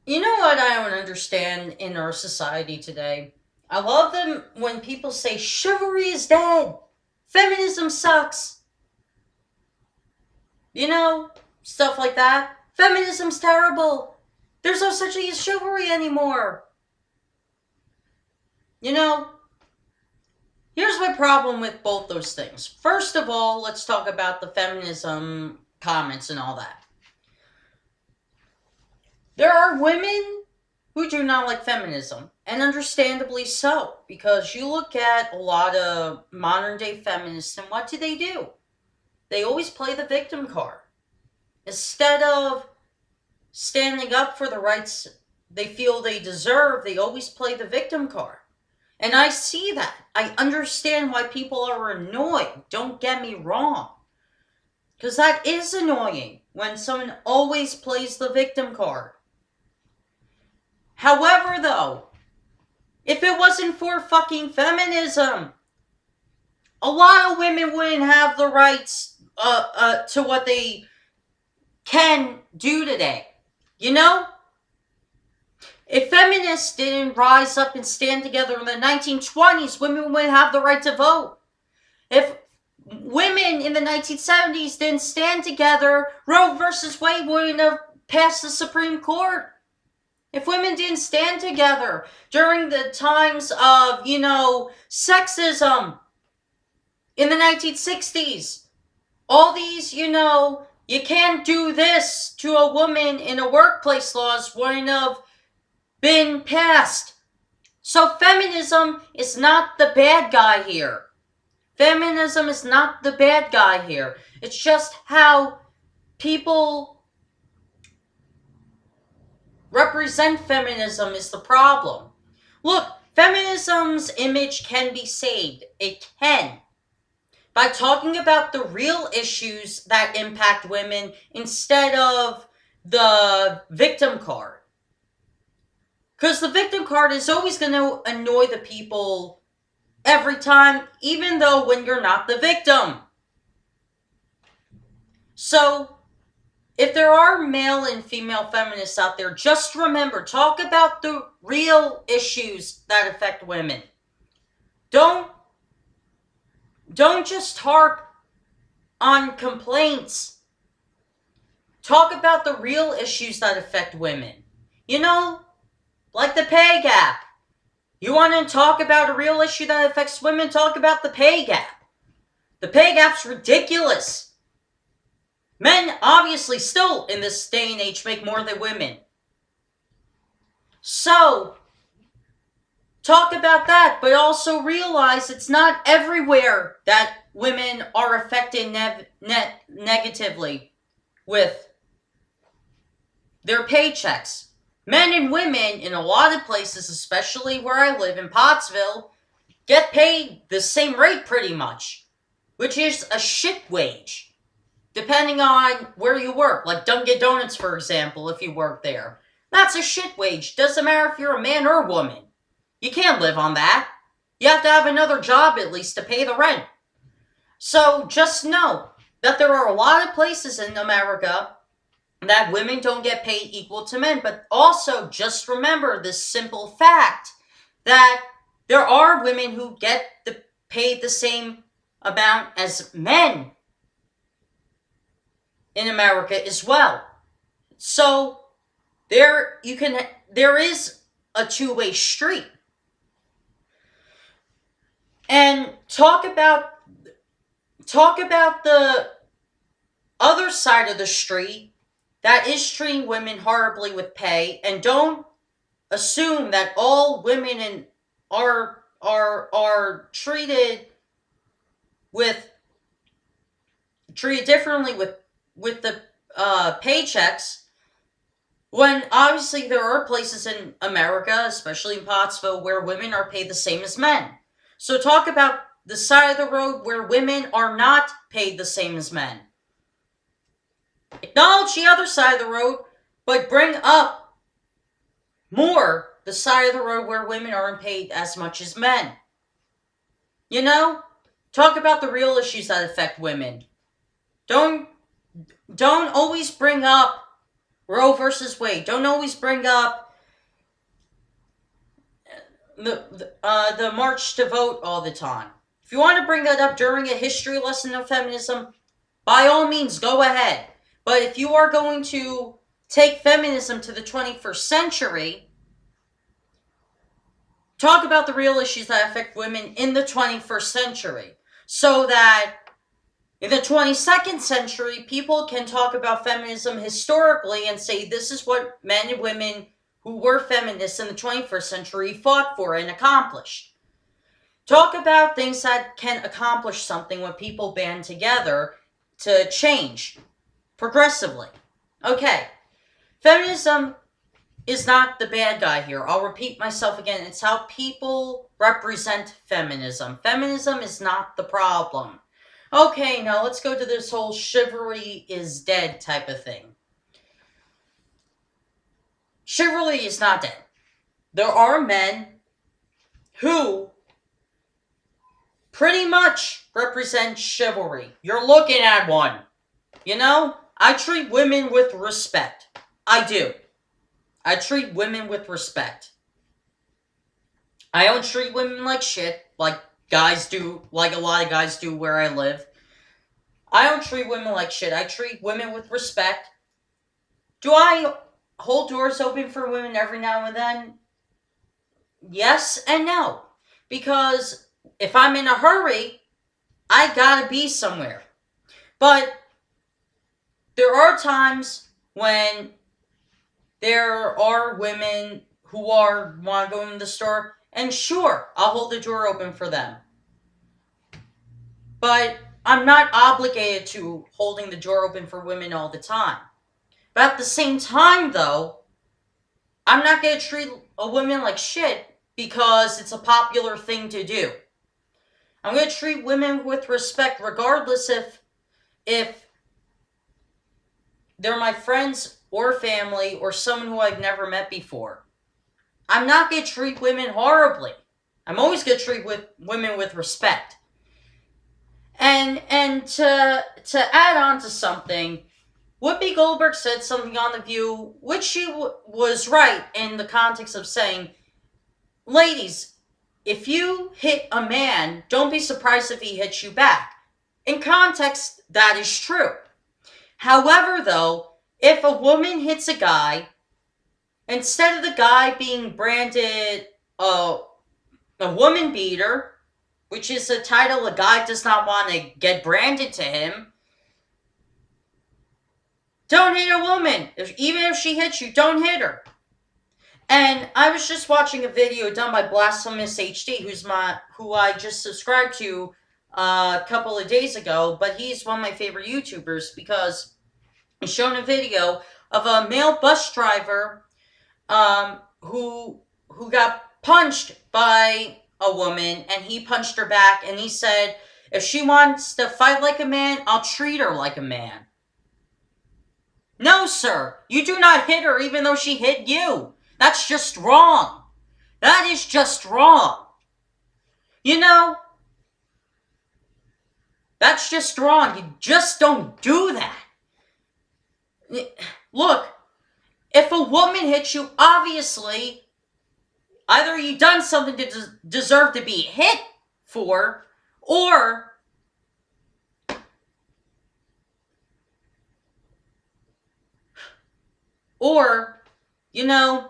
You know what I don't understand in our society today? I love them when people say chivalry is dead, feminism sucks, you know, stuff like that. Feminism's terrible. There's no such thing as chivalry anymore. You know, here's my problem with both those things. First of all, let's talk about the feminism comments and all that. There are women who do not like feminism, and understandably so, because you look at a lot of modern day feminists, and what do? They always play the victim card. Instead of standing up for the rights they feel they deserve, they always play the victim card. And I see that. I understand why people are annoyed. Don't get me wrong. Because that is annoying when someone always plays the victim card. However, though, if it wasn't for fucking feminism, a lot of women wouldn't have the rights to what they can do today. You know? If feminists didn't rise up and stand together in the 1920s, women wouldn't have the right to vote. If women in the 1970s didn't stand together, Roe versus Wade wouldn't have passed the Supreme Court. If women didn't stand together during the times of, sexism in the 1960s, all these, you can't do this to a woman in a workplace laws wouldn't have been passed. So feminism is not the bad guy here. Feminism is not the bad guy here. It's just how people represent feminism is the problem. Look, feminism's image can be saved. It can. By talking about the real issues that impact women instead of the victim card. Because the victim card is always going to annoy the people every time, even though when you're not the victim. So, if there are male and female feminists out there, just remember, talk about the real issues that affect women. Don't just harp on complaints. Talk about the real issues that affect women. Like the pay gap. You want to talk about a real issue that affects women? Talk about the pay gap. The pay gap's ridiculous. Men obviously still in this day and age make more than women. So, talk about that, but also realize it's not everywhere that women are affected negatively with their paychecks. Men and women in a lot of places, especially where I live in Pottsville, get paid the same rate pretty much, which is a shit wage, depending on where you work. Like Dunkin' Donuts, for example, if you work there. That's a shit wage. Doesn't matter if you're a man or a woman. You can't live on that. You have to have another job at least to pay the rent. So just know that there are a lot of places in America that women don't get paid equal to men, but also just remember this simple fact that there are women who get paid the same amount as men in America as well. So there is a two-way street. And talk about the other side of the street that is treating women horribly with pay, and don't assume that all women are treated differently with the paychecks, when obviously there are places in America, especially in Pottsville, where women are paid the same as men. So talk about the side of the road where women are not paid the same as men. Acknowledge the other side of the road, but bring up more the side of the road where women aren't paid as much as men. Talk about the real issues that affect women. Don't always bring up Roe versus Wade. Don't always bring up the march to vote all the time. If you want to bring that up during a history lesson of feminism, by all means, go ahead. But if you are going to take feminism to the 21st century, talk about the real issues that affect women in the 21st century. So that in the 22nd century, people can talk about feminism historically and say this is what men and women who were feminists in the 21st century fought for and accomplished. Talk about things that can accomplish something when people band together to change progressively. Okay, feminism is not the bad guy here. I'll repeat myself again. It's how people represent feminism. Feminism is not the problem. Okay, now let's go to this whole chivalry is dead type of thing. Chivalry is not dead. There are men who pretty much represent chivalry. You're looking at one. You know, I treat women with respect. I do. I treat women with respect. I don't treat women like shit, like guys do, like a lot of guys do where I live. I don't treat women like shit. I treat women with respect. Do I hold doors open for women every now and then? Yes and no. Because if I'm in a hurry, I gotta be somewhere. But there are times when there are women who want to go in the store, and sure, I'll hold the door open for them. But I'm not obligated to holding the door open for women all the time. But at the same time, though, I'm not going to treat a woman like shit because it's a popular thing to do. I'm going to treat women with respect regardless if they're my friends or family or someone who I've never met before. I'm not going to treat women horribly. I'm always going to treat women with respect. And to add on to something, Whoopi Goldberg said something on The View, which she was right in the context of saying, ladies, if you hit a man, don't be surprised if he hits you back. In context, that is true. However, though, if a woman hits a guy, instead of the guy being branded a woman beater, which is a title a guy does not want to get branded to him, don't hit a woman. Even if she hits you, don't hit her. And I was just watching a video done by Blasphemous HD, who I just subscribed to a couple of days ago, but he's one of my favorite YouTubers because he's shown a video of a male bus driver who got punched by a woman, and he punched her back, and he said, if she wants to fight like a man, I'll treat her like a man. No, sir, you do not hit her even though she hit you. That's just wrong. That is just wrong. You know, that's just wrong. You just don't do that. Look, if a woman hits you, obviously, either you done something to deserve to be hit for, or you know,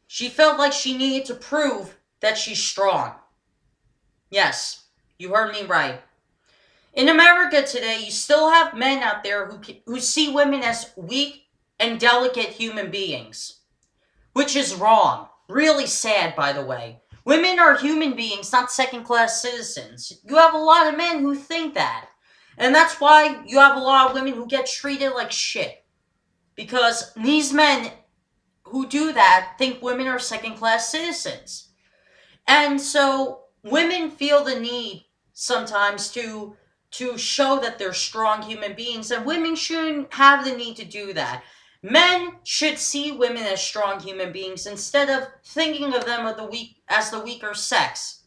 she felt like she needed to prove that she's strong. Yes, you heard me right. In America today, you still have men out there who see women as weak and delicate human beings, which is wrong. Really sad, by the way. Women are human beings, not second-class citizens. You have a lot of men who think that. And that's why you have a lot of women who get treated like shit. Because these men who do that think women are second-class citizens. And so women feel the need sometimes to show that they're strong human beings, and women shouldn't have the need to do that. Men should see women as strong human beings instead of thinking of them as the weaker sex.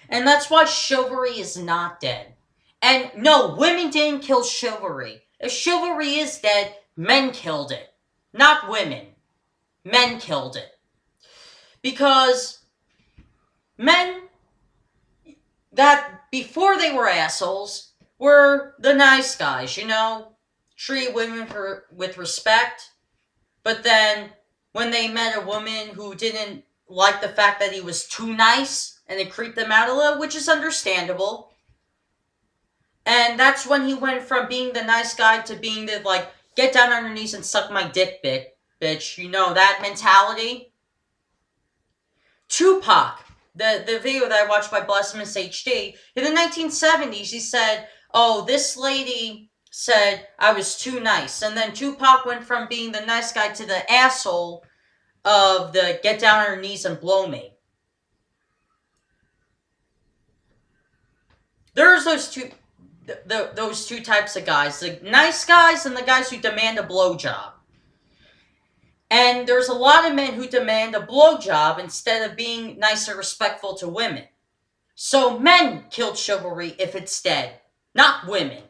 And that's why chivalry is not dead. And no, women didn't kill chivalry. If chivalry is dead, men killed it. Not women. Men killed it. Because men that before they were assholes were the nice guys, treat women with respect. But then when they met a woman who didn't like the fact that he was too nice and it creeped them out a little, which is understandable. And that's when he went from being the nice guy to being the, like, get down on your knees and suck my dick, bitch. You know that mentality? Tupac, the video that I watched by Blessmus HD, in the 1970s, he said, oh, this lady said I was too nice. And then Tupac went from being the nice guy to the asshole of the get down on your knees and blow me. There's those two types of guys. The nice guys and the guys who demand a blowjob. And there's a lot of men who demand a blowjob instead of being nice and respectful to women. So men killed chivalry if it's dead, not women.